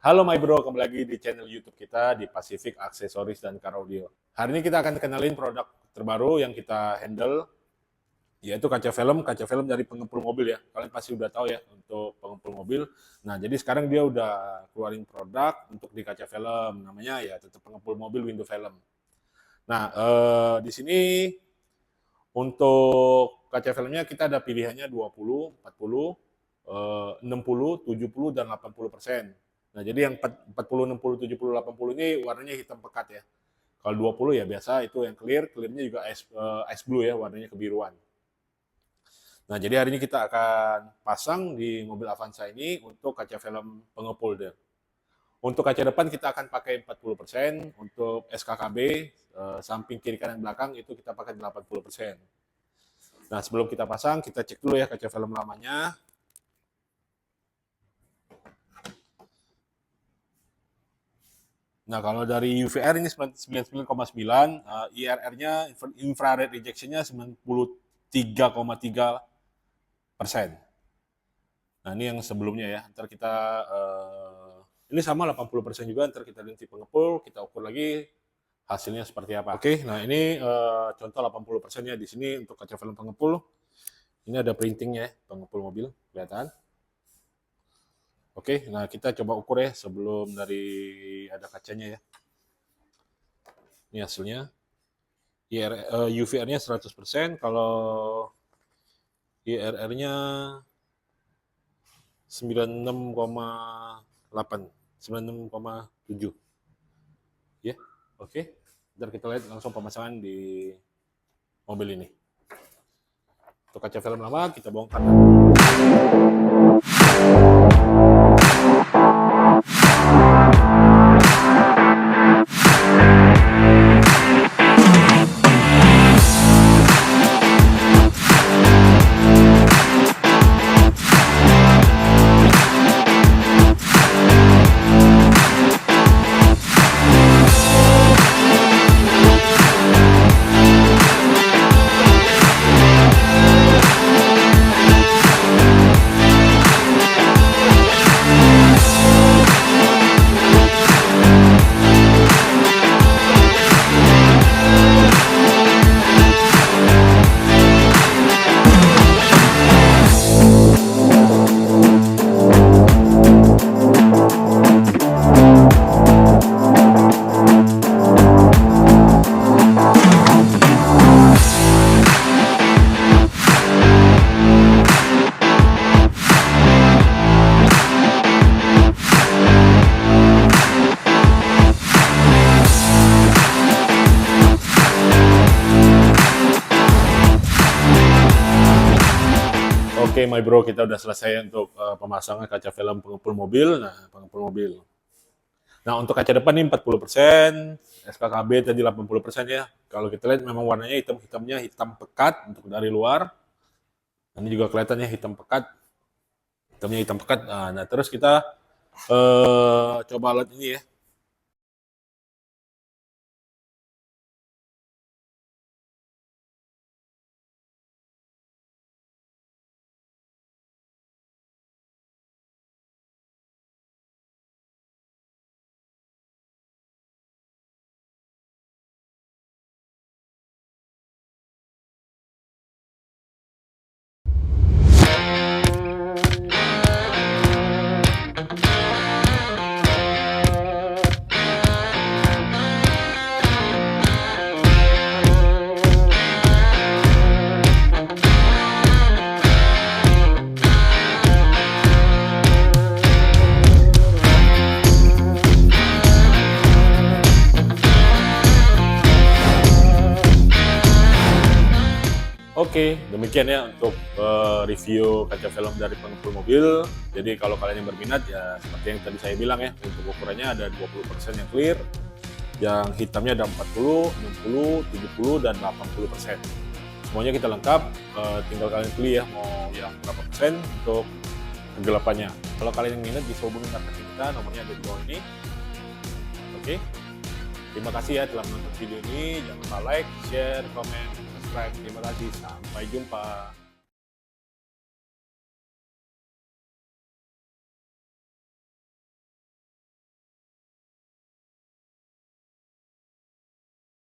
Halo My Bro, kembali lagi di channel YouTube kita di Pacific Aksesoris dan Car Audio. Hari ini kita akan kenalin produk terbaru yang kita handle, yaitu kaca film dari pengepul mobil ya. Kalian pasti udah tahu ya untuk pengepul mobil. Nah, jadi sekarang dia udah keluarin produk untuk di kaca film, namanya ya tetap pengepul mobil window film. Nah, di sini untuk kaca filmnya kita ada pilihannya 20, 40, 60, 70, dan 80%. Nah, jadi yang 40, 60, 70, 80 ini warnanya hitam pekat ya. Kalau 20 ya biasa itu yang clear, clearnya juga ice blue ya, warnanya kebiruan. Nah, jadi hari ini kita akan pasang di mobil Avanza ini untuk kaca film pengepul dia. Untuk kaca depan kita akan pakai 40%, untuk SKKB samping kiri kanan belakang itu kita pakai 80%. Nah, sebelum kita pasang, kita cek dulu ya kaca film lamanya. Nah, kalau dari UVR ini 99,9, IRR-nya, infrared rejection-nya 93,3%. Nah, ini yang sebelumnya ya. Ntar kita, ini sama 80% juga, ntar kita ganti pengepul, kita ukur lagi hasilnya seperti apa. Oke, nah ini contoh 80% ya. Di sini untuk kaca film pengepul, ini ada printingnya ya, pengepul mobil, kelihatan. Oke, nah kita coba ukur ya sebelum dari ada kacanya ya. Ini hasilnya. UVR-nya 100%, kalau IRR-nya 96,8, 96,7. Ya, oke. Ntar kita lihat langsung pemasangan di mobil ini. Untuk kaca film lama kita bongkar. Oke, My Bro, kita udah selesai untuk pemasangan kaca film pengepul mobil. Nah, pengepul mobil. Nah, untuk kaca depan ini 40%, SKKB tadi 80% ya. Kalau kita lihat memang warnanya hitamnya hitam pekat untuk dari luar. Ini juga kelihatannya hitam pekat. Hitamnya hitam pekat. Nah, terus kita coba alat ini ya. Oke, demikian ya untuk review kaca film dari pengepul mobil. Jadi kalau kalian yang berminat ya seperti yang tadi saya bilang ya, untuk ukurannya ada 20% yang clear, yang hitamnya ada 40, 60, 70, dan 80%. Semuanya kita lengkap, tinggal kalian pilih ya mau yang berapa persen untuk kegelapannya. Kalau kalian yang minat bisa hubungi marketing kita, nomornya ada di bawah ini. Oke, terima kasih ya telah menonton video ini. Jangan lupa like, share, komen, subscribe. Terima kasih, sampai jumpa.